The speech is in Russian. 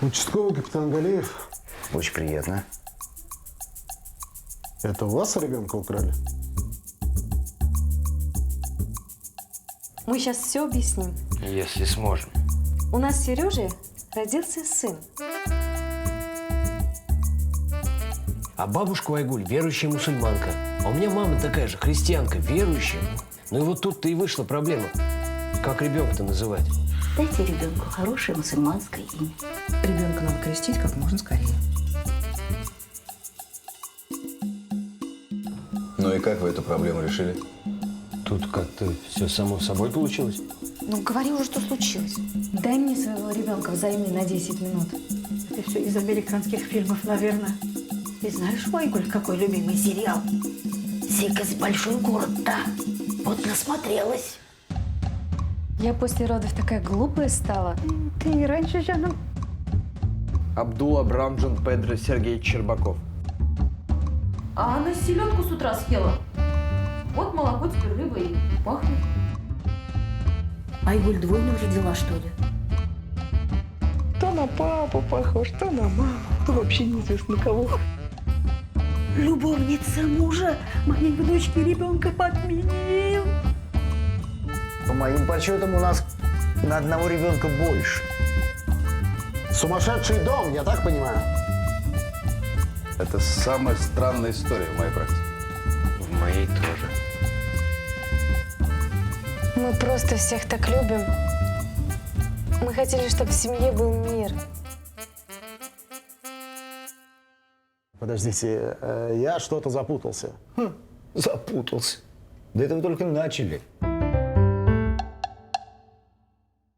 Участковый капитан Галеев. Очень приятно. Это у вас ребенка украли? Мы сейчас все объясним. Если сможем. У нас с Сережей родился сын. А бабушка Айгуль верующая мусульманка. А у меня мама такая же, христианка, верующая. Ну и вот тут-то и вышла проблема. Как ребенка-то называть? Дайте ребенку хорошее мусульманское имя. Ребенка надо крестить как можно скорее. Ну и как вы эту проблему решили? Тут как-то все само собой получилось. Ну, говори уже, что случилось. Дай мне своего ребенка взаймы на 10 минут. Это все из американских фильмов, наверное. И знаешь, Айгуль, какой любимый сериал? Сикас большой город, да. Вот насмотрелась. Я после родов такая глупая стала. Ты и раньше, Жанна. Абдул Абрамджан Педро Сергеевич Щербаков. А она селедку с утра съела. Вот молоко теперь рыба и пахнет. Айгуль двойню родила, что ли? То на папу похож, то на маму. То вообще неизвестно кого. Любовница мужа моей внучки ребенка подменил. По моим подсчетам, у нас на одного ребенка больше. Сумасшедший дом, я так понимаю? Это самая странная история в моей практике. В моей тоже. Мы просто всех так любим. Мы хотели, чтобы в семье был мир. Подождите, я что-то запутался. Запутался. Да это вы только начали.